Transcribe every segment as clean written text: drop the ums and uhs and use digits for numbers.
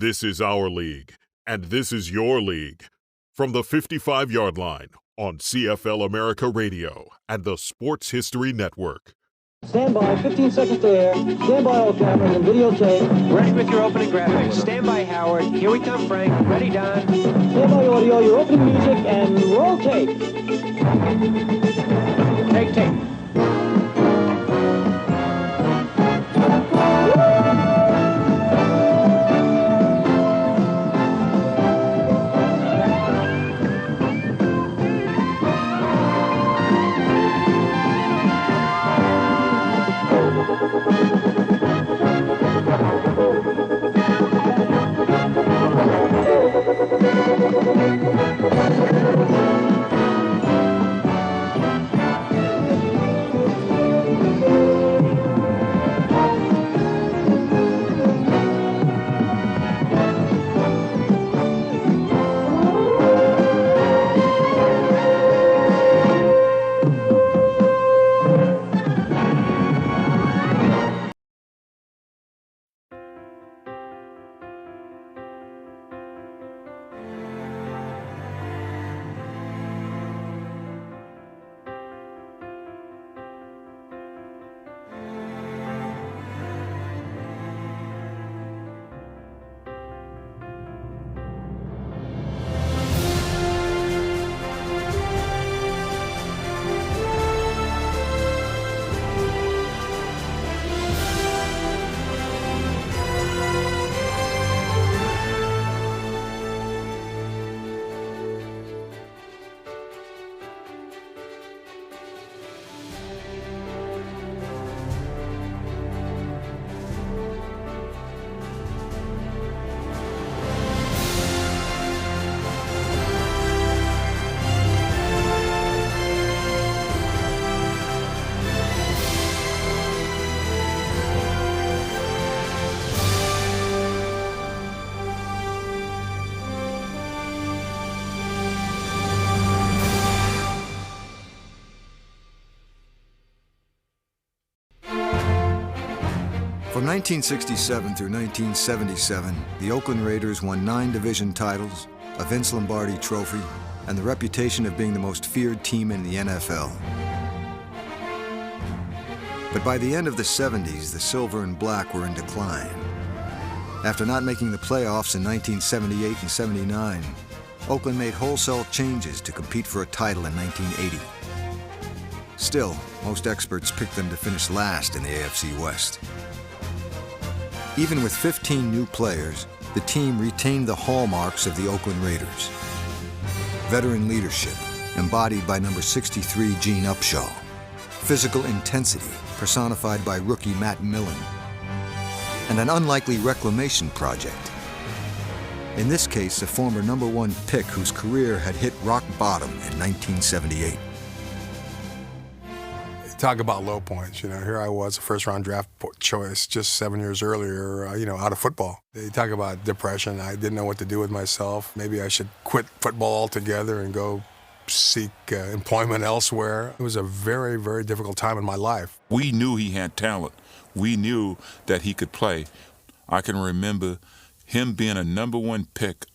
This is our league, and this is your league. From the 55-yard line on CFL America Radio and the Sports History Network. Stand by, 15 seconds to air. Stand by all cameras and videotape. Ready with your opening graphics. Stand by, Howard. Here we come, Frank. Ready, Don. Stand by audio, your opening music, and roll tape. Take tape. From 1967 through 1977, the Oakland Raiders won 9 division titles, a Vince Lombardi trophy, and the reputation of being the most feared team in the NFL. But by the end of the 70s, the silver and black were in decline. After not making the playoffs in 1978 and 79, Oakland made wholesale changes to compete for a title in 1980. Still, most experts picked them to finish last in the AFC West. Even with 15 new players, the team retained the hallmarks of the Oakland Raiders. Veteran leadership, embodied by number 63 Gene Upshaw. Physical intensity, personified by rookie Matt Millen. And an unlikely reclamation project. In this case, a former number 1 pick whose career had hit rock bottom in 1978. Talk about low points, here I was, a first-round draft choice just 7 years earlier, out of football. They talk about depression. I didn't know what to do with myself. Maybe I should quit football altogether and go seek employment elsewhere. It was a very, very difficult time in my life. We knew he had talent. We knew that he could play. I can remember him being a number 1 pick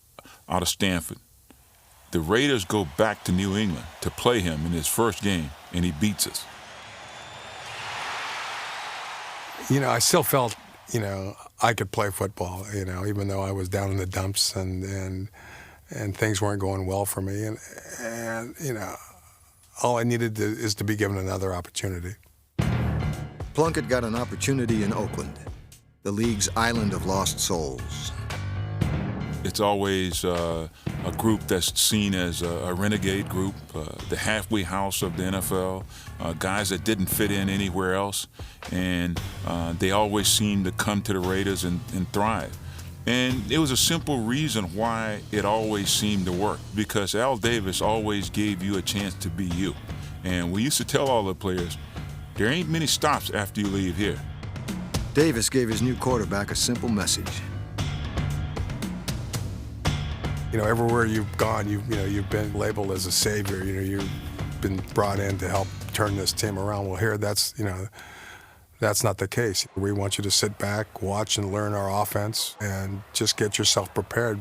out of Stanford. The Raiders go back to New England to play him in his first game, and he beats us. I still felt, I could play football, even though I was down in the dumps and things weren't going well for me. And all I needed is to be given another opportunity. Plunkett got an opportunity in Oakland, the league's island of lost souls. It's always a group that's seen as a renegade group, the halfway house of the NFL, guys that didn't fit in anywhere else, and they always seem to come to the Raiders and thrive. And it was a simple reason why it always seemed to work, because Al Davis always gave you a chance to be you. And we used to tell all the players, there ain't many stops after you leave here. Davis gave his new quarterback a simple message. Everywhere you've gone, you've been labeled as a savior. You've been brought in to help turn this team around. Well, here, that's That's not the case. We want you to sit back, watch and learn our offense, and just get yourself prepared.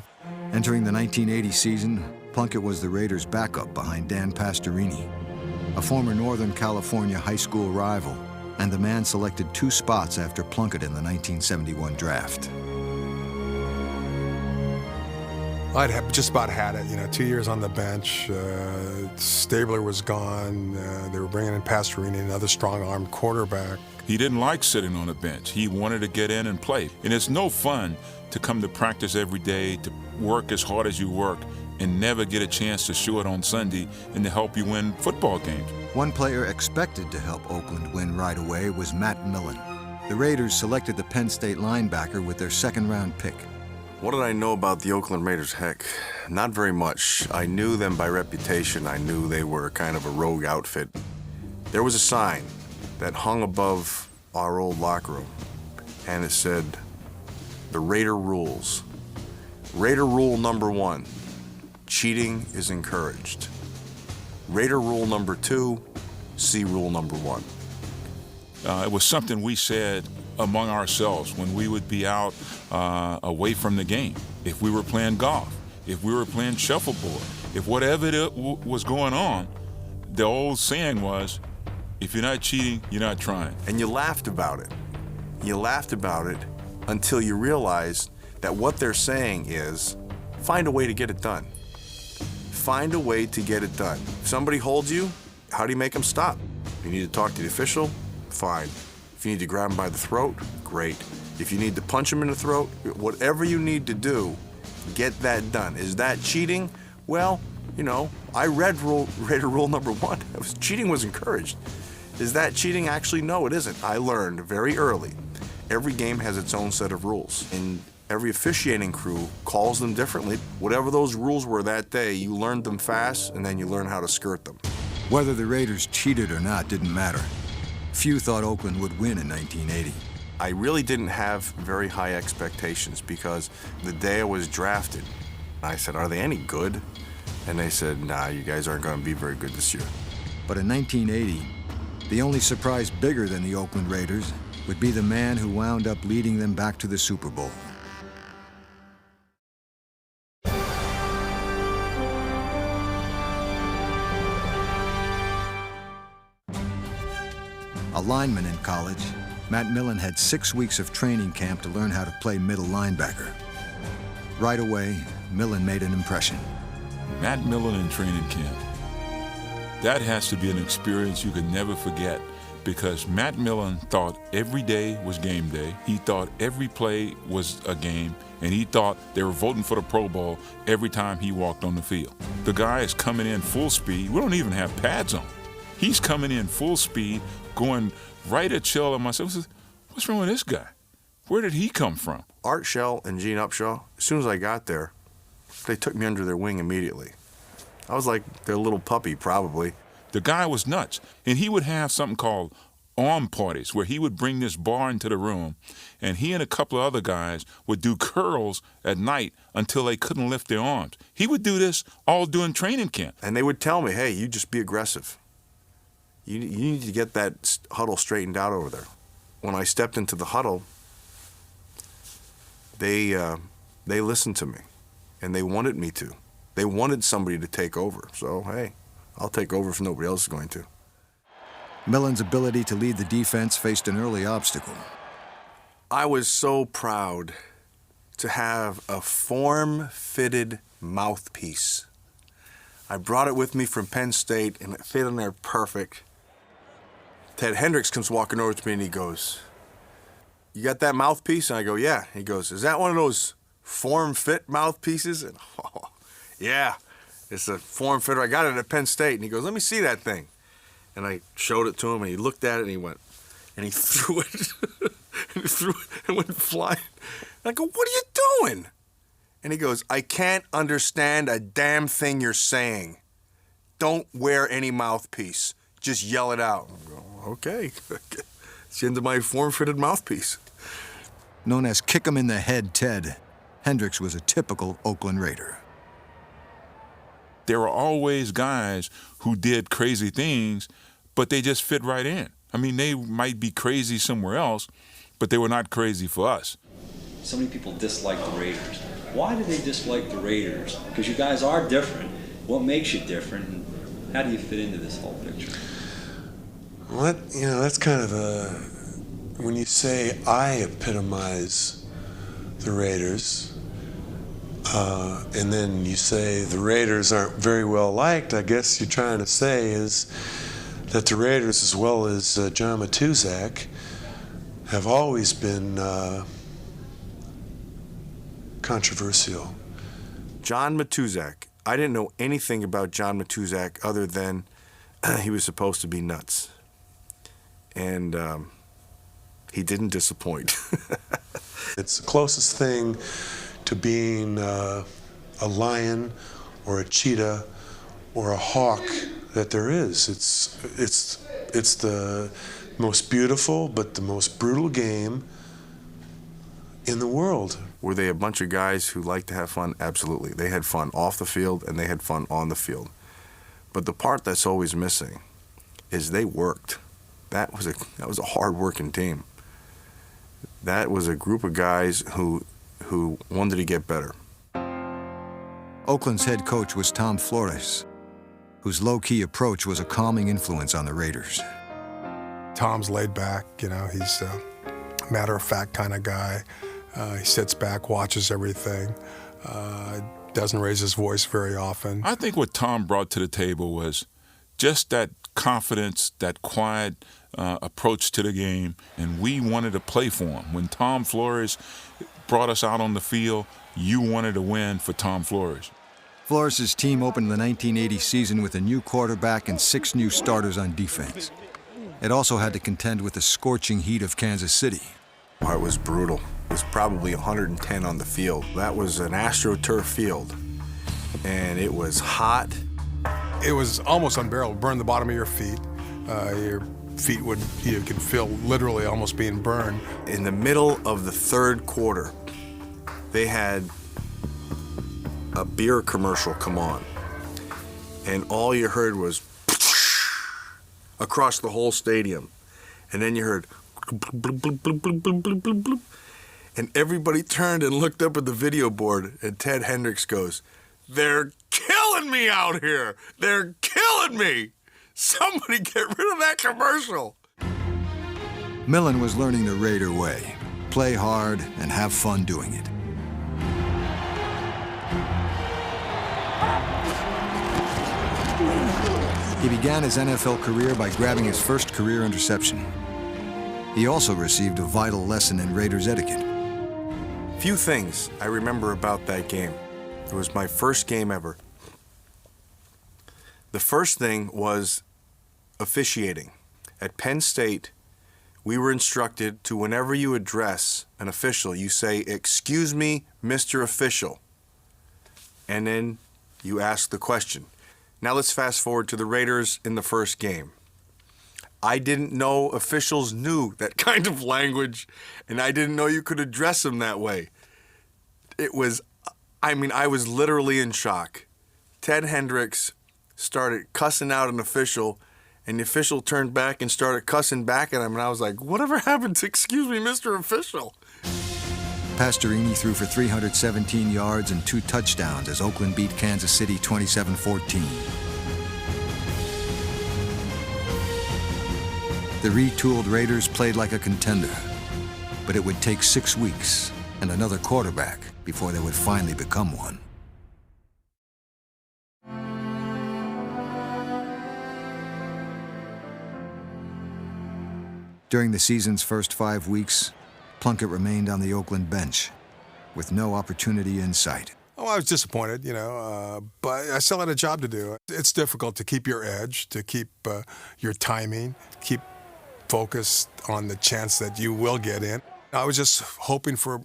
Entering the 1980 season, Plunkett was the Raiders' backup behind Dan Pastorini, a former Northern California high school rival, and the man selected 2 spots after Plunkett in the 1971 draft. I'd have just about had it, 2 years on the bench. Stabler was gone. They were bringing in Pastorini, another strong-armed quarterback. He didn't like sitting on the bench. He wanted to get in and play. And it's no fun to come to practice every day, to work as hard as you work, and never get a chance to show it on Sunday and to help you win football games. One player expected to help Oakland win right away was Matt Millen. The Raiders selected the Penn State linebacker with their second-round pick. What did I know about the Oakland Raiders? Heck, not very much. I knew them by reputation. I knew they were kind of a rogue outfit. There was a sign that hung above our old locker room, and it said, "The Raider rules." Raider rule number 1, cheating is encouraged. Raider rule number 2, see rule number 1. It was something we said among ourselves when we would be out away from the game. If we were playing golf, if we were playing shuffleboard, if whatever was going on, the old saying was, if you're not cheating, you're not trying. And you laughed about it. You laughed about it until you realized that what they're saying is, find a way to get it done. Find a way to get it done. If somebody holds you, how do you make them stop? If you need to talk to the official, fine. If you need to grab them by the throat, great. If you need to punch them in the throat, whatever you need to do, get that done. Is that cheating? Well, I read Raider rule number 1. Cheating was encouraged. Is that cheating? Actually, no, it isn't. I learned very early. Every game has its own set of rules, and every officiating crew calls them differently. Whatever those rules were that day, you learned them fast, and then you learn how to skirt them. Whether the Raiders cheated or not didn't matter. Few thought Oakland would win in 1980. I really didn't have very high expectations because the day I was drafted, I said, are they any good? And they said, nah, you guys aren't going to be very good this year. But in 1980, the only surprise bigger than the Oakland Raiders would be the man who wound up leading them back to the Super Bowl. A lineman in college, Matt Millen had 6 weeks of training camp to learn how to play middle linebacker. Right away, Millen made an impression. Matt Millen in training camp. That has to be an experience you could never forget because Matt Millen thought every day was game day. He thought every play was a game, and he thought they were voting for the Pro Bowl every time he walked on the field. The guy is coming in full speed. We don't even have pads on. He's coming in full speed, going right at Shell and myself. What's wrong with this guy? Where did he come from? Art Shell and Gene Upshaw, as soon as I got there, they took me under their wing immediately. I was like their little puppy, probably. The guy was nuts. And he would have something called arm parties where he would bring this bar into the room, and he and a couple of other guys would do curls at night until they couldn't lift their arms. He would do this all during training camp. And they would tell me, hey, you just be aggressive. You need to get that huddle straightened out over there. When I stepped into the huddle, they listened to me, and they wanted me to. They wanted somebody to take over. So, hey, I'll take over if nobody else is going to. Millen's ability to lead the defense faced an early obstacle. I was so proud to have a form-fitted mouthpiece. I brought it with me from Penn State, and it fit in there perfect. Ted Hendricks comes walking over to me, and he goes, you got that mouthpiece? And I go, yeah. He goes, is that one of those form-fit mouthpieces? And, oh, yeah, it's a form fitter. I got it at Penn State. And he goes, let me see that thing. And I showed it to him, and he looked at it, and he went, and he threw it. And he threw it and went flying. And I go, what are you doing? And he goes, I can't understand a damn thing you're saying. Don't wear any mouthpiece. Just yell it out. I go, okay. It's the end of my form-fitted mouthpiece. Known as Kick 'em in the Head Ted, Hendricks was a typical Oakland Raider. There were always guys who did crazy things, but they just fit right in. I mean, they might be crazy somewhere else, but they were not crazy for us. So many people dislike the Raiders. Why do they dislike the Raiders? Because you guys are different. What makes you different? And how do you fit into this whole picture? Well, that's kind of when you say I epitomize the Raiders, and then you say the Raiders aren't very well liked, I guess you're trying to say is that the Raiders, as well as John Matuzak, have always been controversial. John Matuzak. I didn't know anything about John Matuzak other than he was supposed to be nuts. And he didn't disappoint. It's the closest thing to being a lion or a cheetah or a hawk that there is. It's the most beautiful but the most brutal game in the world. Were they a bunch of guys who liked to have fun? Absolutely. They had fun off the field and they had fun on the field. But the part that's always missing is they worked. That was a hard-working team. That was a group of guys who wanted to get better. Oakland's head coach was Tom Flores, whose low-key approach was a calming influence on the Raiders. Tom's laid back, he's a matter-of-fact kind of guy. He sits back, watches everything, doesn't raise his voice very often. I think what Tom brought to the table was just that confidence, that quiet approach to the game, and we wanted to play for him. When Tom Flores brought us out on the field, you wanted to win for Tom Flores. Flores' team opened the 1980 season with a new quarterback and 6 new starters on defense. It also had to contend with the scorching heat of Kansas City. It was brutal. It was probably 110 on the field. That was an AstroTurf field, and it was hot. It was almost unbearable. Burn the bottom of your feet. Your feet you could feel literally almost being burned. In the middle of the third quarter, they had a beer commercial come on, and all you heard was across the whole stadium, and then you heard and everybody turned and looked up at the video board, and Ted Hendricks goes, "They're killing me out here. They're killing me. Somebody get rid of that commercial." Millen was learning the Raider way. Play hard and have fun doing it. He began his NFL career by grabbing his first career interception. He also received a vital lesson in Raiders etiquette. Few things I remember about that game. It was my first game ever. The first thing was officiating. At Penn State, we were instructed to, whenever you address an official, you say, "Excuse me, Mr. Official." And then you ask the question. Now let's fast forward to the Raiders in the first game. I didn't know officials knew that kind of language, and I didn't know you could address them that way. I was literally in shock. Ted Hendricks started cussing out an official, and the official turned back and started cussing back at him, and I was like, whatever happened to "excuse me, Mr. Official"? Pastorini threw for 317 yards and 2 touchdowns as Oakland beat Kansas City 27-14. The retooled Raiders played like a contender, but it would take 6 weeks and another quarterback before they would finally become one. During the season's first 5 weeks, Plunkett remained on the Oakland bench with no opportunity in sight. Oh, I was disappointed, but I still had a job to do. It's difficult to keep your edge, to keep your timing, keep focused on the chance that you will get in. I was just hoping for,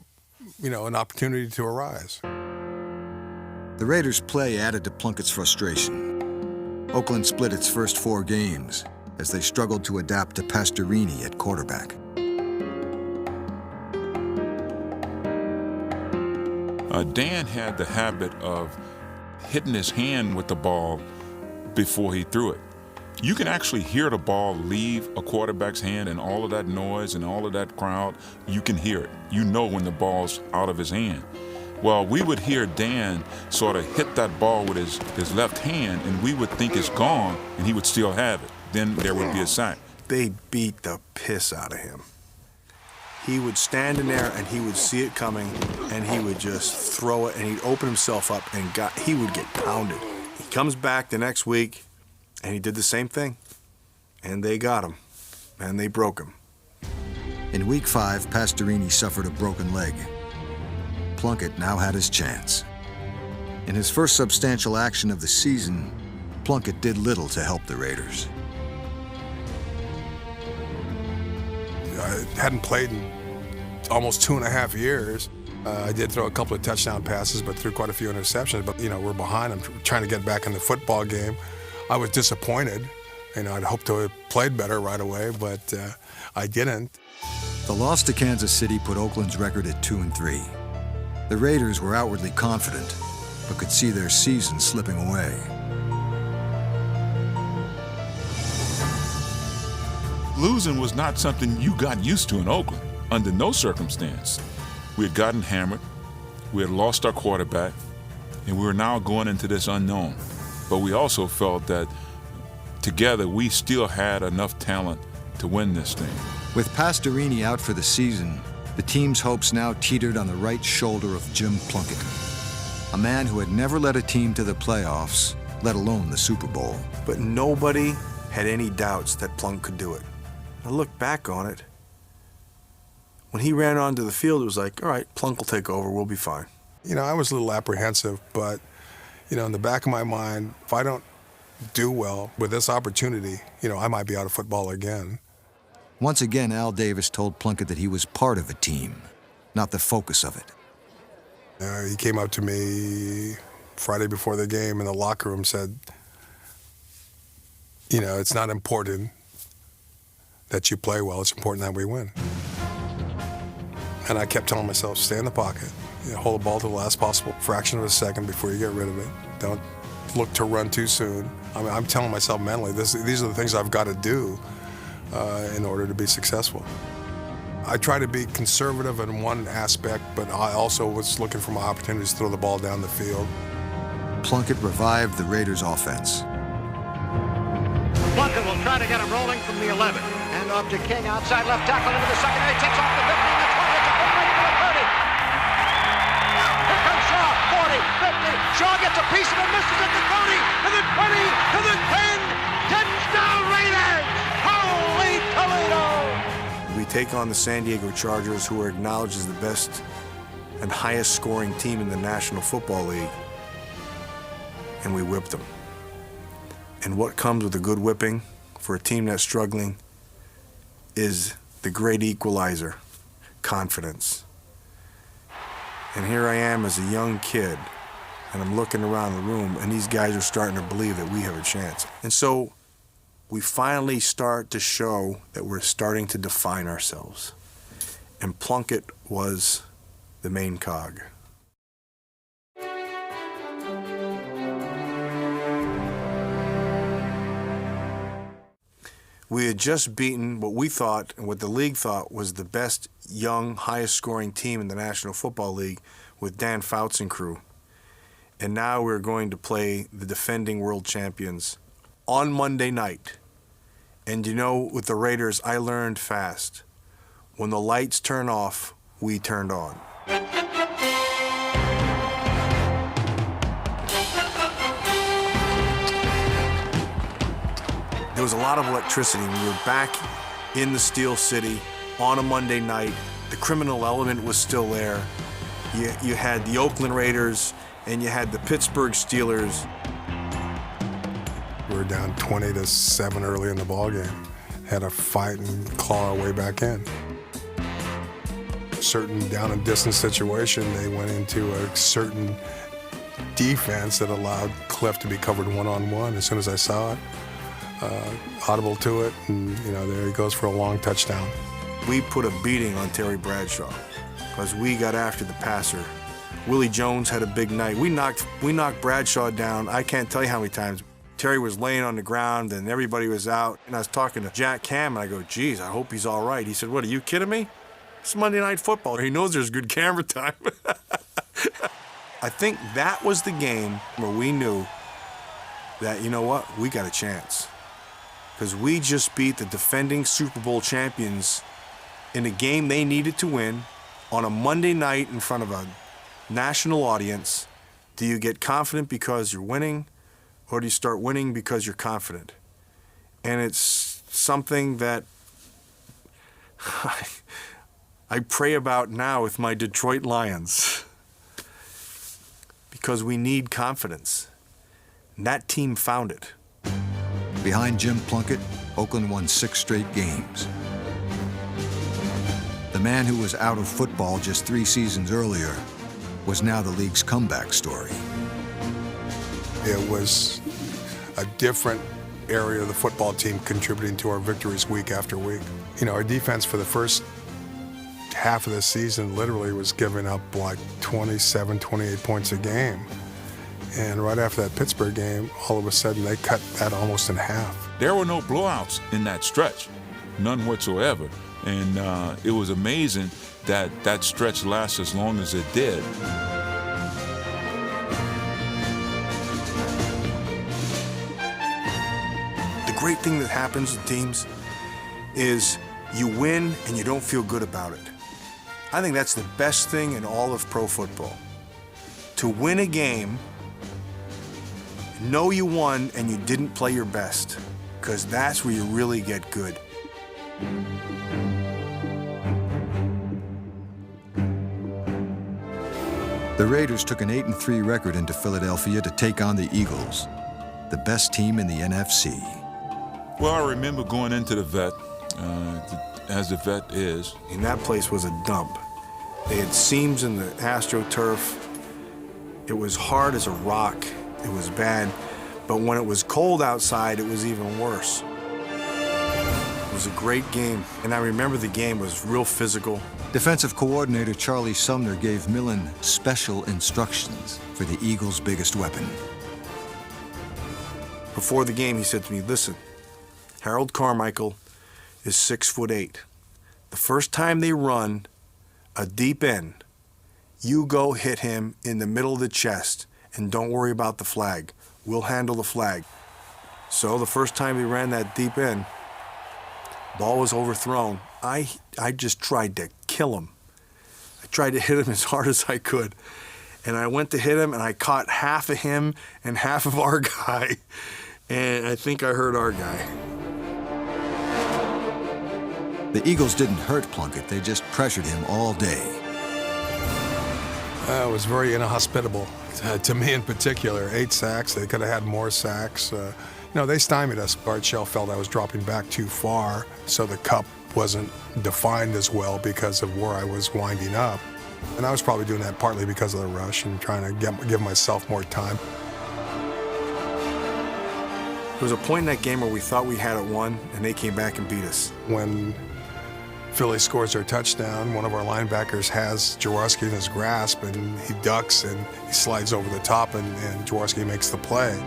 an opportunity to arise. The Raiders' play added to Plunkett's frustration. Oakland split its first 4 games as they struggled to adapt to Pastorini at quarterback. Dan had the habit of hitting his hand with the ball before he threw it. you can actually hear the ball leave a quarterback's hand, and all of that noise and all of that crowd, you can hear it. You know when the ball's out of his hand. Well, we would hear Dan sort of hit that ball with his left hand, and we would think it's gone, and he would still have it. Then there would be a sack. They beat the piss out of him. He would stand in there, and he would see it coming, and he would just throw it, and he'd open himself up, and he would get pounded. He comes back the next week, and he did the same thing. And they got him, and they broke him. In Week 5, Pastorini suffered a broken leg. Plunkett now had his chance. In his first substantial action of the season, Plunkett did little to help the Raiders. I hadn't played in almost 2.5 years. I did throw a couple of touchdown passes, but threw quite a few interceptions. But, we're behind. I'm trying to get back in the football game. I was disappointed. I'd hoped to have played better right away, but I didn't. The loss to Kansas City put Oakland's record at 2-3. The Raiders were outwardly confident, but could see their season slipping away. Losing was not something you got used to in Oakland, under no circumstance. We had gotten hammered, we had lost our quarterback, and we were now going into this unknown. But we also felt that together we still had enough talent to win this thing. With Pastorini out for the season, the team's hopes now teetered on the right shoulder of Jim Plunkett, a man who had never led a team to the playoffs, let alone the Super Bowl. But nobody had any doubts that Plunk could do it. I look back on it. When he ran onto the field, it was like, all right, Plunk will take over, we'll be fine. I was a little apprehensive, but, in the back of my mind, if I don't do well with this opportunity, I might be out of football again. Once again, Al Davis told Plunkett that he was part of a team, not the focus of it. He came up to me Friday before the game in the locker room, said, it's not important that you play well, it's important that we win. And I kept telling myself, stay in the pocket, hold the ball to the last possible fraction of a second before you get rid of it. Don't look to run too soon. I'm telling myself mentally, these are the things I've got to do in order to be successful. I try to be conservative in one aspect, but I also was looking for my opportunities to throw the ball down the field. Plunkett revived the Raiders' offense. Plunkett will try to get him rolling from the 11. And off to King, outside left tackle into the secondary, takes off the 15, the 20, it's a good ready for the 30. Here comes Shaw, 40, 50. Shaw gets a piece of it, misses at the 30, to the 20, to the 10. Touchdown Raiders! Holy Toledo! We take on the San Diego Chargers, who are acknowledged as the best and highest scoring team in the National Football League, and we whipped them. And what comes with a good whipping for a team that's struggling is the great equalizer, confidence. And here I am as a young kid, and I'm looking around the room, and these guys are starting to believe that we have a chance. And so we finally start to show that we're starting to define ourselves. And Plunkett was the main cog. We had just beaten what we thought and what the league thought was the best young, highest scoring team in the National Football League with Dan Fouts and crew. And now we're going to play the defending world champions on Monday night. And with the Raiders, I learned fast. When the lights turn off, we turned on. There was a lot of electricity. We were back in the Steel City on a Monday night. The criminal element was still there. You had the Oakland Raiders and you had the Pittsburgh Steelers. We were down 20-7 early in the ballgame. Had to fight and claw our way back in. Certain down and distance situation, they went into a certain defense that allowed Cliff to be covered one-on-one. As soon as I saw it, audible to it, and there he goes for a long touchdown. We put a beating on Terry Bradshaw because we got after the passer. Willie Jones had a big night. We knocked Bradshaw down. I can't tell you how many times. Terry was laying on the ground and everybody was out. And I was talking to Jack Cam, and I go, geez, I hope he's all right. He said, what, are you kidding me? It's Monday Night Football. He knows there's good camera time. I think that was the game where we knew that, you know what, we got a chance. Because we just beat the defending Super Bowl champions in a game they needed to win on a Monday night in front of a national audience. Do you get confident because you're winning, or do you start winning because you're confident? And it's something that I pray about now with my Detroit Lions, because we need confidence. And that team found it. Behind Jim Plunkett, Oakland won 6 straight games. The man who was out of football just 3 seasons earlier was now the league's comeback story. It was a different area of the football team contributing to our victories week after week. You know, our defense for the first half of the season literally was giving up like 27, 28 points a game. And right after that Pittsburgh game, all of a sudden they cut that almost in half. There were no blowouts in that stretch, none whatsoever. And it was amazing that that stretch lasted as long as it did. The great thing that happens to teams is you win and you don't feel good about it. I think that's the best thing in all of pro football. To win a game, know you won and you didn't play your best, because that's where you really get good. The Raiders took an 8-3 record into Philadelphia to take on the Eagles, the best team in the NFC. Well, I remember going into the vet, as the vet is. And that place was a dump. They had seams in the AstroTurf. It was hard as a rock. It was bad. But when it was cold outside, it was even worse. It was a great game, and I remember the game was real physical. Defensive coordinator Charlie Sumner gave Millen special instructions for the Eagles' biggest weapon. Before the game, he said to me, listen, Harold Carmichael is 6'8". The first time they run a deep end, you go hit him in the middle of the chest, and don't worry about the flag. We'll handle the flag. So the first time he ran that deep end, ball was overthrown. I just tried to kill him. I tried to hit him as hard as I could. And I went to hit him, and I caught half of him and half of our guy. And I think I hurt our guy. The Eagles didn't hurt Plunkett, they just pressured him all day. It was very inhospitable to me in particular. 8 sacks, they could have had more sacks. You know, they stymied us. Art Shell felt I was dropping back too far, so the cup wasn't defined as well because of where I was winding up. And I was probably doing that partly because of the rush and trying to give myself more time. There was a point in that game where we thought we had it won, and they came back and beat us. When Philly scores their touchdown, one of our linebackers has Jaworski in his grasp, and he ducks and he slides over the top, and Jaworski makes the play.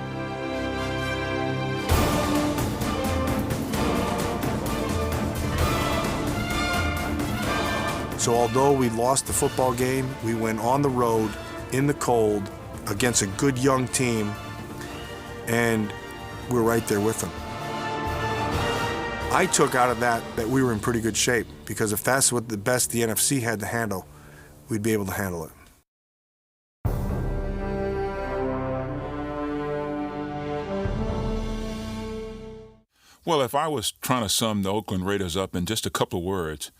So although we lost the football game, we went on the road in the cold against a good young team, and we're right there with them. I took out of that we were in pretty good shape, because if that's what the best the NFC had to handle, we'd be able to handle it. Well, if I was trying to sum the Oakland Raiders up in just a couple of words,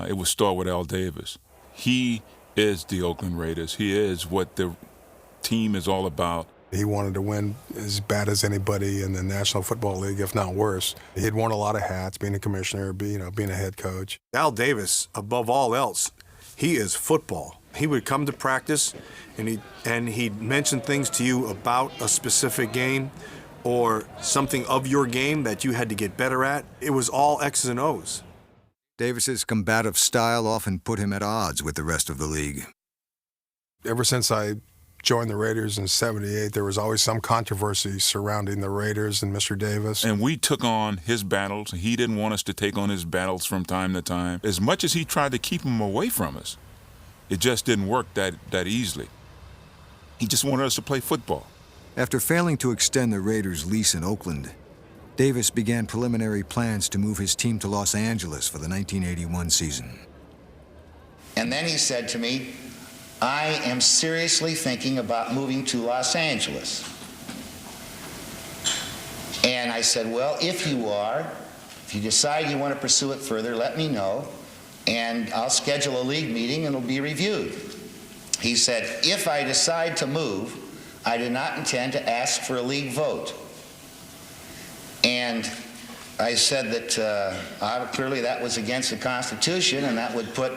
it would start with Al Davis. He is the Oakland Raiders. He is what the team is all about. He wanted to win as bad as anybody in the National Football League, if not worse. He'd worn a lot of hats, being a commissioner, being a head coach. Al Davis, above all else, he is football. He would come to practice, and he'd mention things to you about a specific game or something of your game that you had to get better at. It was all X's and O's. Davis's combative style often put him at odds with the rest of the league. Ever since I joined the Raiders in '78, there was always some controversy surrounding the Raiders and Mr. Davis. And we took on his battles. He didn't want us to take on his battles from time to time. As much as he tried to keep them away from us, it just didn't work that easily. He just wanted us to play football. After failing to extend the Raiders' lease in Oakland, Davis began preliminary plans to move his team to Los Angeles for the 1981 season. And then he said to me, I am seriously thinking about moving to Los Angeles. And I said, well, if you decide you want to pursue it further, let me know, and I'll schedule a league meeting and it'll be reviewed. He said, if I decide to move, I do not intend to ask for a league vote. And I said that clearly that was against the Constitution, and that would put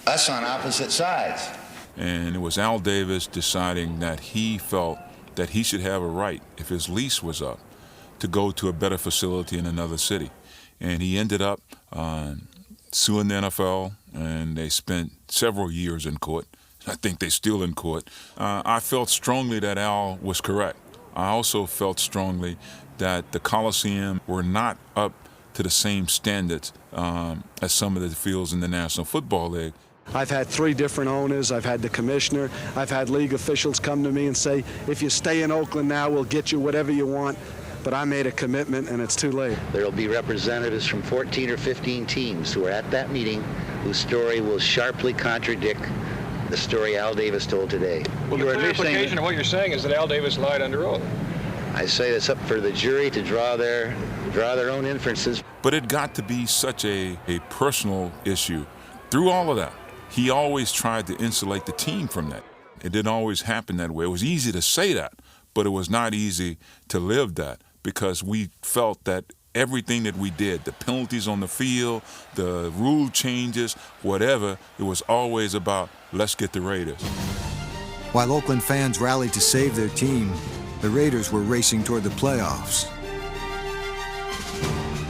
us on opposite sides. And it was Al Davis deciding that he felt that he should have a right, if his lease was up, to go to a better facility in another city. And he ended up suing the NFL, and they spent several years in court. I think they're still in court. I felt strongly that Al was correct. I also felt strongly that the Coliseum were not up to the same standards as some of the fields in the National Football League. I've had 3 different owners. I've had the commissioner. I've had league officials come to me and say, if you stay in Oakland now, we'll get you whatever you want. But I made a commitment, and it's too late. There will be representatives from 14 or 15 teams who are at that meeting whose story will sharply contradict the story Al Davis told today. Well, the clear implication of what you're saying is that Al Davis lied under oath. I say it's up for the jury to draw their own inferences. But it got to be such a personal issue. Through all of that, he always tried to insulate the team from that. It didn't always happen that way. It was easy to say that, but it was not easy to live that, because we felt that everything that we did, the penalties on the field, the rule changes, whatever, it was always about, let's get the Raiders. While Oakland fans rallied to save their team, the Raiders were racing toward the playoffs.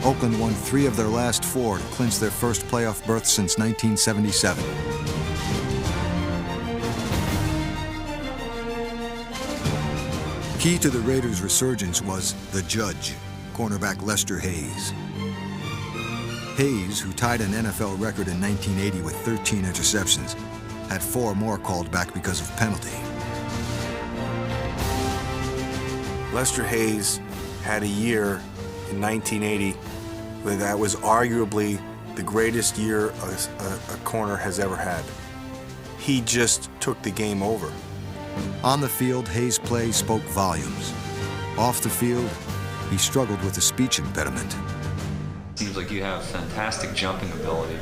Oakland won 3 of their last 4 to clinch their first playoff berth since 1977. Key to the Raiders' resurgence was the judge, cornerback Lester Hayes. Hayes, who tied an NFL record in 1980 with 13 interceptions, had 4 more called back because of penalty. Lester Hayes had a year in 1980 that was arguably the greatest year a corner has ever had. He just took the game over. On the field, Hayes' play spoke volumes. Off the field, he struggled with a speech impediment. Seems like you have fantastic jumping ability.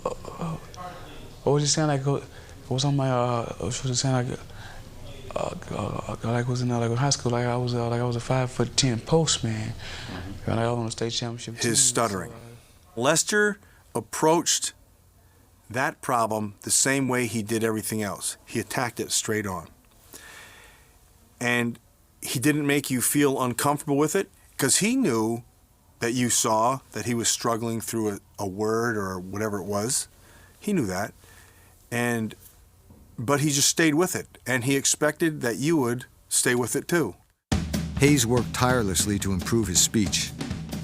What was he saying? Like, what was on my? What was he saying? Like was in high school. Like I was a 5'10" postman. Like I was on the state championship team. His stuttering. Lester approached that problem the same way he did everything else. He attacked it straight on. And he didn't make you feel uncomfortable with it, because he knew that you saw that he was struggling through a word or whatever it was. He knew that. But he just stayed with it, and he expected that you would stay with it too. Hayes worked tirelessly to improve his speech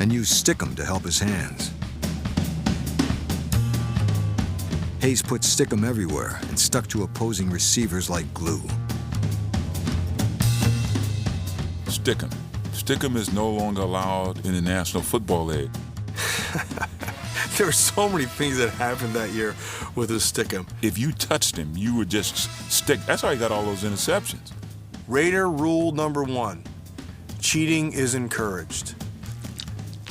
and used stickum to help his hands. Hayes put stickum everywhere and stuck to opposing receivers like glue. Stickum. Stickum is no longer allowed in the National Football League. There were so many things that happened that year with his stickum. If you touched him, you would just stick. That's how he got all those interceptions. Raider rule number 1, cheating is encouraged.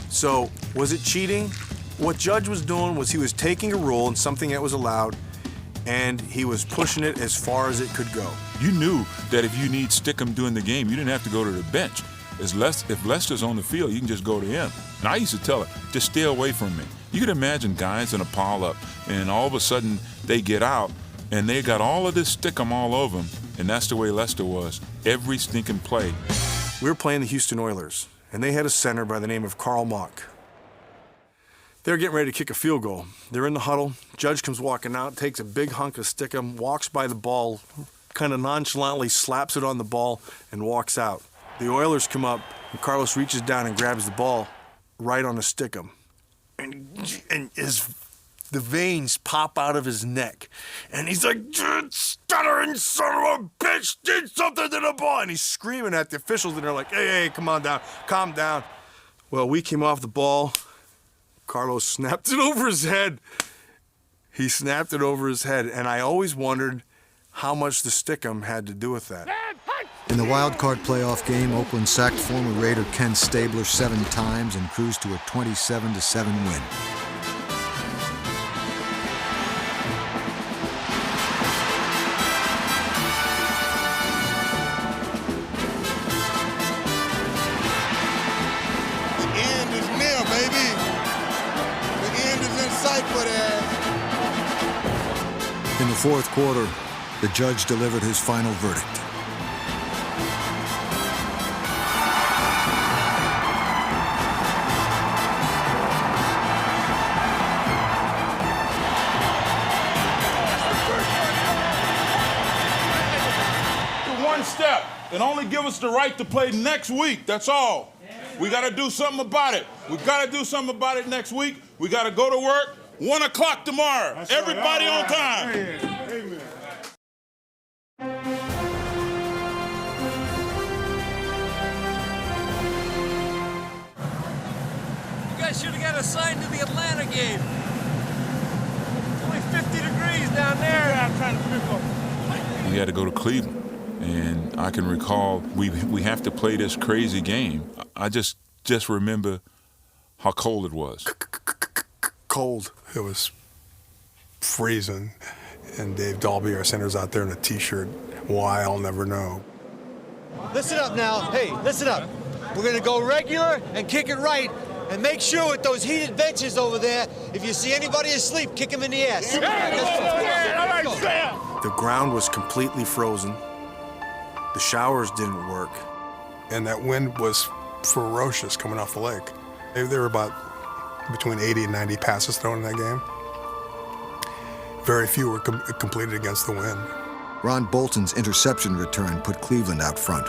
So, was it cheating? What Judge was doing was he was taking a rule and something that was allowed, and he was pushing it as far as it could go. You knew that if you need stickum during the game, you didn't have to go to the bench. If Lester's on the field, you can just go to him. And I used to tell her, just stay away from me. You can imagine guys in a pile-up, and all of a sudden they get out, and they got all of this stickum all over them, and that's the way Lester was, every stinking play. We were playing the Houston Oilers, and they had a center by the name of Carl Mock. They're getting ready to kick a field goal. They're in the huddle. Judge comes walking out, takes a big hunk of stickum, walks by the ball kind of nonchalantly slaps it on the ball and walks out. The Oilers come up, and Carlos reaches down and grabs the ball right on the stickum. And the veins pop out of his neck. And he's like, stuttering son of a bitch, did something to the ball. And he's screaming at the officials, and they're like, hey, come on down, calm down. Well, we came off the ball. Carlos snapped it over his head. He snapped it over his head, and I always wondered how much the stickum had to do with that. In the wild card playoff game, Oakland sacked former Raider Ken Stabler 7 times and cruised to a 27-7 win. In the fourth quarter, the judge delivered his final verdict. One step and only give us the right to play next week. That's all. We got to do something about it. We got to do something about it next week. We got to go to work. 1 o'clock tomorrow. That's everybody right. On time. Amen. You guys should have got assigned to the Atlanta game. It's only 50 degrees down there. Yeah, I'm trying to pick up. We had to go to Cleveland, and I can recall we have to play this crazy game. I just remember how cold it was. Cold. It was freezing, and Dave Dalby, our center's out there in a T-shirt. Why, I'll never know. Listen up now. Hey, listen up. We're going to go regular and kick it right, and make sure with those heated benches over there, if you see anybody asleep, kick them in the ass. The ground was completely frozen. The showers didn't work. And that wind was ferocious coming off the lake. There were about between 80 and 90 passes thrown in that game. Very few were completed against the wind. Ron Bolton's interception return put Cleveland out front.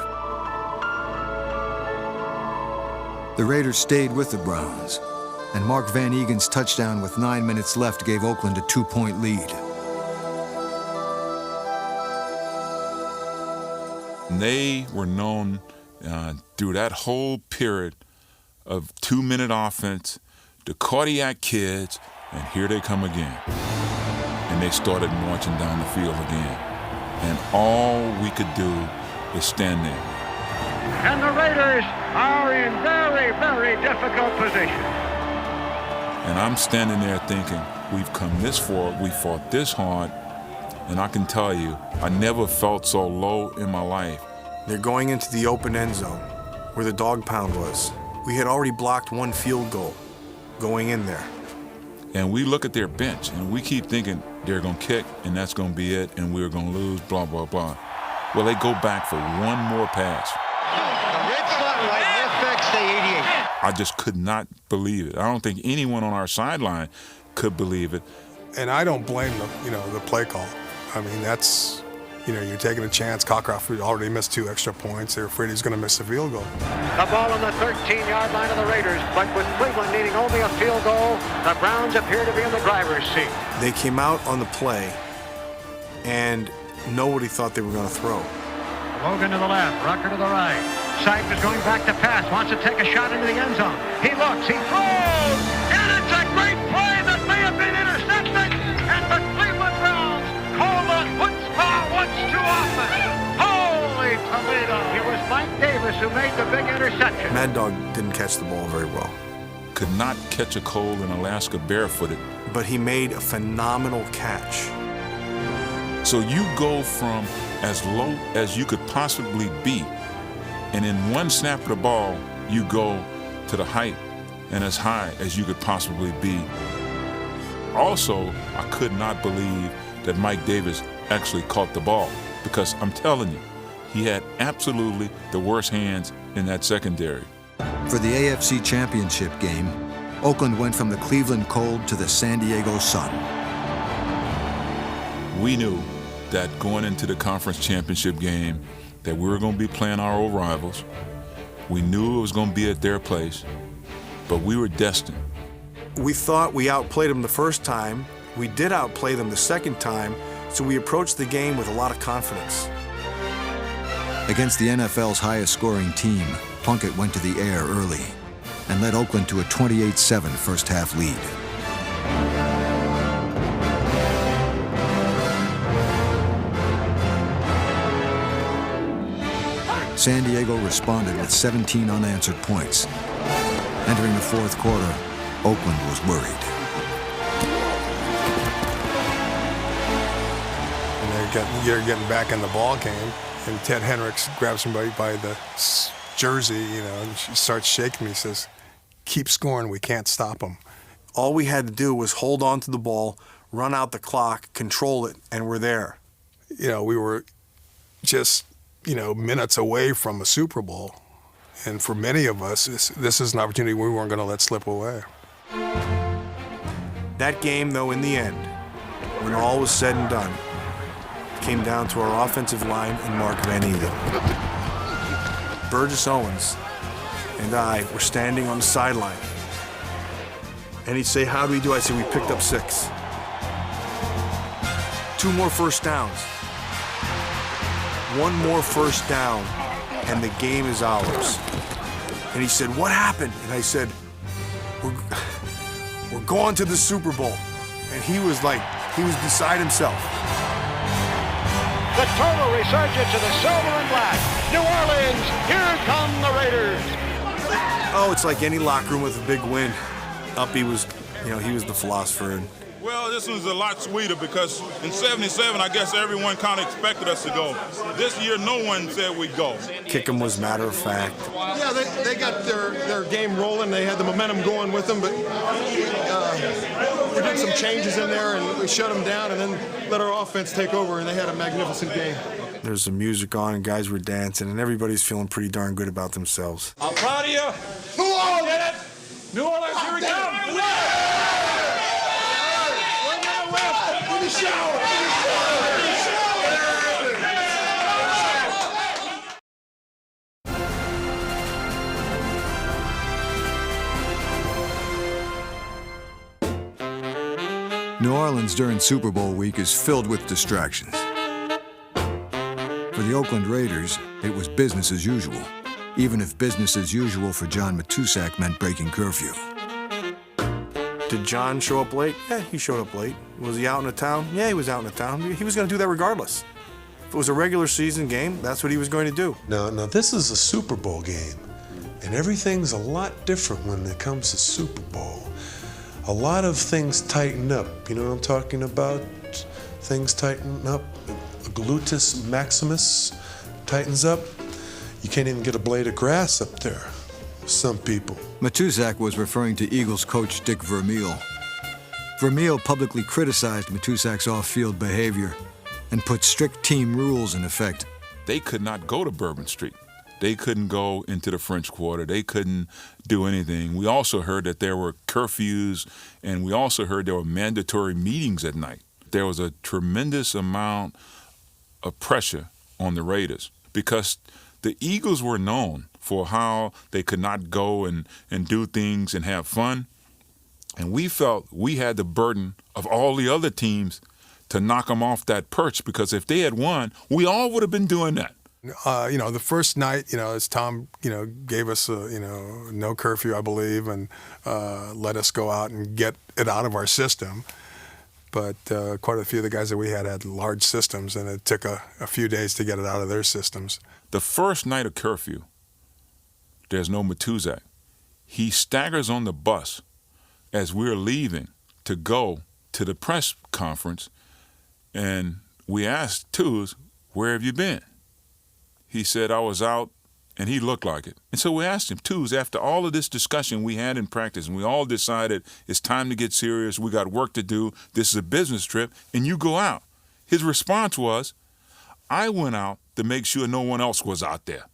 The Raiders stayed with the Browns, and Mark Van Egen's touchdown with 9 minutes left gave Oakland a 2-point lead. They were known through that whole period of 2-minute offense, the Cardiac Kids, and here they come again. And they started marching down the field again. And all we could do is stand there. And the Raiders are in very, very difficult position. And I'm standing there thinking, we've come this far, we fought this hard, and I can tell you, I never felt so low in my life. They're going into the open end zone, where the dog pound was. We had already blocked 1 field goal going in there. And we look at their bench, and we keep thinking they're going to kick, and that's going to be it, and we're going to lose, blah, blah, blah. Well, they go back for 1 more pass. The red spotlight affects the 88. I just could not believe it. I don't think anyone on our sideline could believe it. And I don't blame the play call. I mean, that's, you're taking a chance. Cockcroft already missed 2 extra points. They're afraid he's going to miss the field goal. The ball on the 13-yard line of the Raiders, but with Cleveland needing only a field goal, the Browns appear to be in the driver's seat. They came out on the play, and nobody thought they were going to throw. Logan to the left, Rucker to the right. Sipe is going back to pass, wants to take a shot into the end zone. He looks, he throws, and it's a great play that may have been intercepted, and the Cleveland Browns call the chutzpah once too often. Holy Toledo! It was Mike Davis who made the big interception. Mad Dog didn't catch the ball very well. Could not catch a cold in Alaska barefooted. But he made a phenomenal catch. So you go from as low as you could possibly be, and in 1 snap of the ball, you go to the height and as high as you could possibly be. Also, I could not believe that Mike Davis actually caught the ball, because I'm telling you, he had absolutely the worst hands in that secondary. For the AFC Championship game, Oakland went from the Cleveland cold to the San Diego sun. We knew that going into the conference championship game that we were going to be playing our old rivals. We knew it was going to be at their place, but we were destined. We thought we outplayed them the first time. We did outplay them the second time, so we approached the game with a lot of confidence. Against the NFL's highest-scoring team, Plunkett went to the air early and led Oakland to a 28-7 first-half lead. San Diego responded with 17 unanswered points. Entering the fourth quarter, Oakland was worried. And you're getting back in the ball game, and Ted Hendricks grabs somebody by the jersey, and she starts shaking me. He says, "Keep scoring, we can't stop them." All we had to do was hold on to the ball, run out the clock, control it, and we're there. We were just, minutes away from a Super Bowl. And for many of us, this is an opportunity we weren't going to let slip away. That game, though, in the end, when all was said and done, came down to our offensive line and Mark Van Eagle. Burgess Owens and I were standing on the sideline. And he'd say, "How do we do?" I'd say, "We picked up 6. 2 more first downs. 1 more first down, and the game is ours." And he said, "What happened?" And I said, we're going to the Super Bowl. And he was beside himself. The total resurgence of the silver and black. New Orleans, here come the Raiders. Oh, it's like any locker room with a big win. Uppy was, he was the philosopher. Well, this was a lot sweeter because in '77, I guess everyone kind of expected us to go. This year, no one said we'd go. Kickham was matter of fact. Yeah, they got their game rolling. They had the momentum going with them, but we did some changes in there, and we shut them down and then let our offense take over, and they had a magnificent game. There's some music on, and guys were dancing, and everybody's feeling pretty darn good about themselves. I'm proud of you. New Orleans! Did it! New Orleans, here we come! New Orleans during Super Bowl week is filled with distractions. For the Oakland Raiders, it was business as usual, even if business as usual for John Matusak meant breaking curfew. Did John show up late? Yeah, he showed up late. Was he out in the town? Yeah, he was out in the town. He was going to do that regardless. If it was a regular season game, that's what he was going to do. Now this is a Super Bowl game, and everything's a lot different when it comes to Super Bowl. A lot of things tighten up. You know what I'm talking about? Things tighten up. Gluteus maximus tightens up. You can't even get a blade of grass up there. Some people. Matusak was referring to Eagles coach Dick Vermeil. Vermeil publicly criticized Matusak's off-field behavior and put strict team rules in effect. They could not go to Bourbon Street. They couldn't go into the French Quarter. They couldn't do anything. We also heard that there were curfews, and we also heard there were mandatory meetings at night. There was a tremendous amount of pressure on the Raiders because the Eagles were known for how they could not go and do things and have fun. And we felt we had the burden of all the other teams to knock them off that perch, because if they had won, we all would have been doing that. The first night, as Tom, gave us, no curfew, I believe, and let us go out and get it out of our system. But quite a few of the guys that we had large systems, and it took a few days to get it out of their systems. The first night of curfew, there's no Matusak. He staggers on the bus as we're leaving to go to the press conference, and we asked Tuz, "Where have you been?" He said, "I was out," and he looked like it. And so we asked him, "Tuz, after all of this discussion we had in practice, and we all decided it's time to get serious, we got work to do, this is a business trip, and you go out." His response was, "I went out to make sure no one else was out there."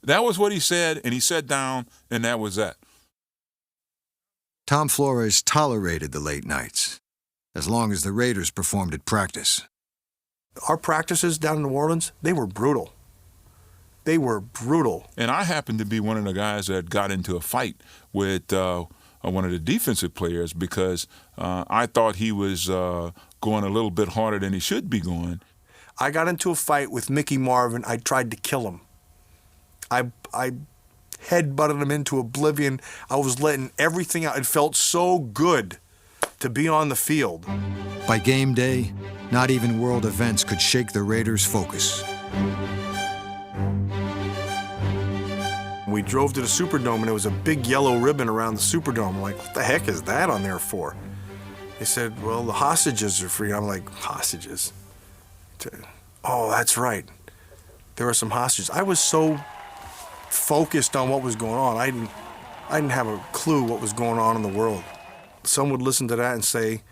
That was what he said, and he sat down, and that was that. Tom Flores tolerated the late nights, as long as the Raiders performed at practice. Our practices down in New Orleans, they were brutal. They were brutal. And I happened to be one of the guys that got into a fight with one of the defensive players because I thought he was going a little bit harder than he should be going. I got into a fight with Mickey Marvin. I tried to kill him. I headbutted him into oblivion. I was letting everything out. It felt so good to be on the field. By game day, not even world events could shake the Raiders' focus. We drove to the Superdome, and there was a big yellow ribbon around the Superdome. I'm like, what the heck is that on there for? They said, well, the hostages are free. I'm like, hostages? Oh, that's right. There were some hostages. I was so focused on what was going on. I didn't have a clue what was going on in the world. Some would listen to that and say,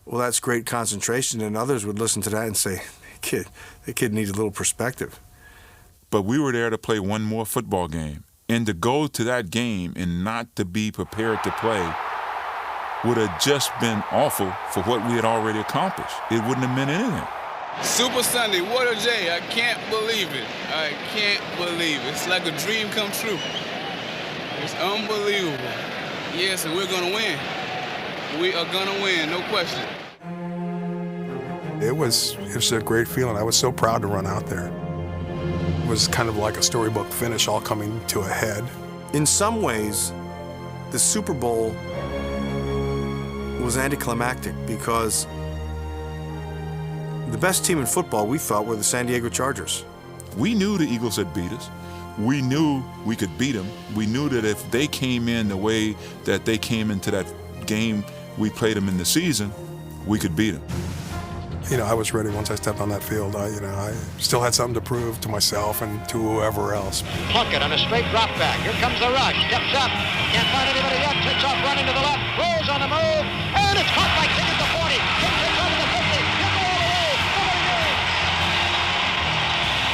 well, that's great concentration, and others would listen to that and say, the kid needs a little perspective. But we were there to play one more football game. And to go to that game and not to be prepared to play would have just been awful for what we had already accomplished. It wouldn't have meant anything. Super Sunday, what a day. I can't believe it. I can't believe it. It's like a dream come true. It's unbelievable. Yes, and we're going to win. We are going to win, no question. It was a great feeling. I was so proud to run out there. It was kind of like a storybook finish, all coming to a head. In some ways, the Super Bowl was anticlimactic because the best team in football, we thought, were the San Diego Chargers. We knew the Eagles had beat us. We knew we could beat them. We knew that if they came in the way that they came into that game we played them in the season, we could beat them. You know, I was ready once I stepped on that field. I still had something to prove to myself and to whoever else. Plunkett on a straight drop back. Here comes the rush. Steps up. Can't find anybody yet. Takes off running to the left. Rolls on the move. And it's caught by King at the 40. King takes over the 50. He'll go all the way. Nobody knows.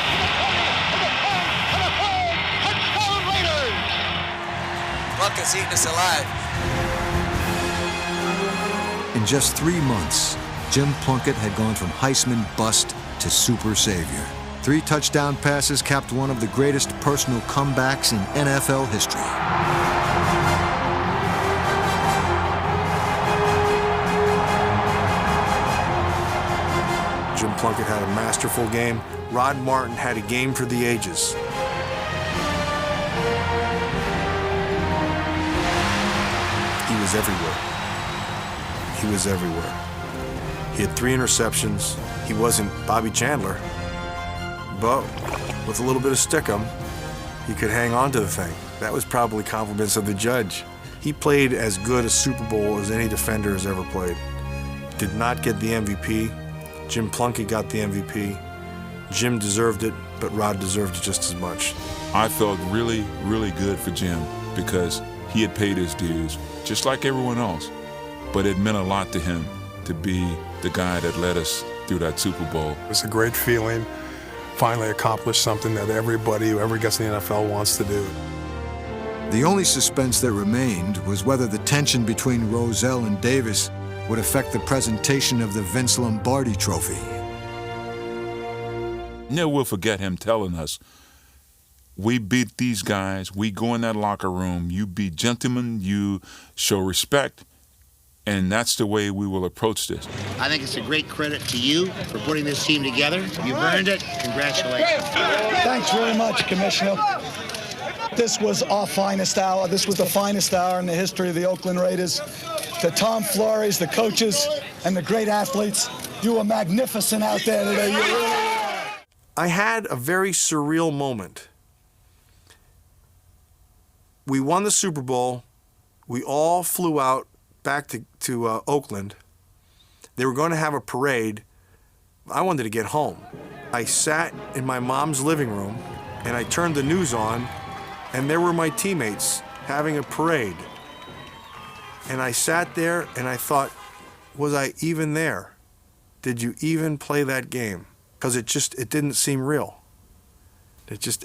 To the 20. To the 10. To the 5. Touchdown Raiders. Plunkett's eating us alive. In just 3 months, Jim Plunkett had gone from Heisman bust to super savior. 3 touchdown passes capped one of the greatest personal comebacks in NFL history. Jim Plunkett had a masterful game. Rod Martin had a game for the ages. He was everywhere. He was everywhere. He had 3 interceptions. He wasn't Bobby Chandler, but with a little bit of stickum, he could hang on to the thing. That was probably compliments of the judge. He played as good a Super Bowl as any defender has ever played. Did not get the MVP. Jim Plunkett got the MVP. Jim deserved it, but Rod deserved it just as much. I felt really, really good for Jim because he had paid his dues, just like everyone else. But it meant a lot to him to be the guy that led us through that Super Bowl. It was a great feeling. Finally accomplished something that everybody who ever gets in the NFL wants to do. The only suspense that remained was whether the tension between Rozelle and Davis would affect the presentation of the Vince Lombardi Trophy. Never will forget him telling us, we beat these guys, we go in that locker room, you be gentlemen, you show respect, and that's the way we will approach this. I think it's a great credit to you for putting this team together. You've earned it. Congratulations. Thanks very much, Commissioner. This was our finest hour. This was the finest hour in the history of the Oakland Raiders. To Tom Flores, the coaches, and the great athletes, you were magnificent out there today. You really were. I had a very surreal moment. We won the Super Bowl. We all flew out back to Oakland. They were going to have a parade. I wanted to get home. I sat in my mom's living room and I turned the news on, and there were my teammates having a parade. And I sat there and I thought, was I even there? Did you even play that game? Because it didn't seem real.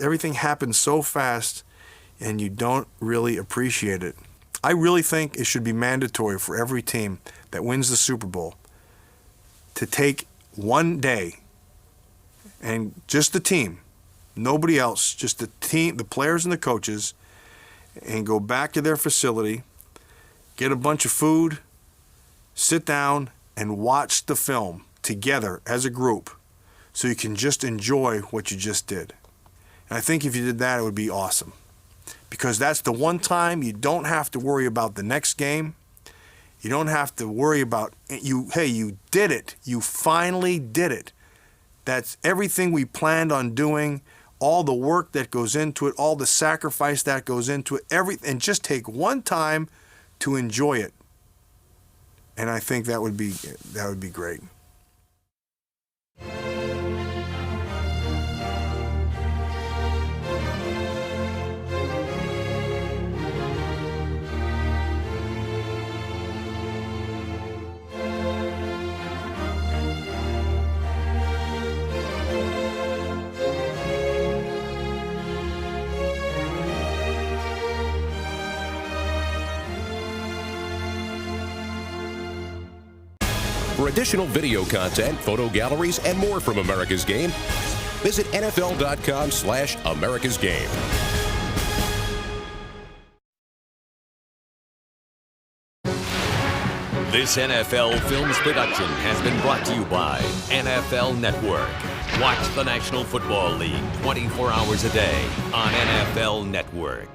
Everything happened so fast and you don't really appreciate it. I really think it should be mandatory for every team that wins the Super Bowl to take one day and just the team, nobody else, just the team, the players and the coaches, and go back to their facility, get a bunch of food, sit down, and watch the film together as a group so you can just enjoy what you just did. And I think if you did that, it would be awesome. Because that's the one time you don't have to worry about the next game. You don't have to worry about, hey, you did it. You finally did it. That's everything we planned on doing, all the work that goes into it, all the sacrifice that goes into it, and just take one time to enjoy it. And I think that would be great. For additional video content, photo galleries, and more from America's Game, visit NFL.com/America's Game. This NFL Films production has been brought to you by NFL Network. Watch the National Football League 24 hours a day on NFL Network.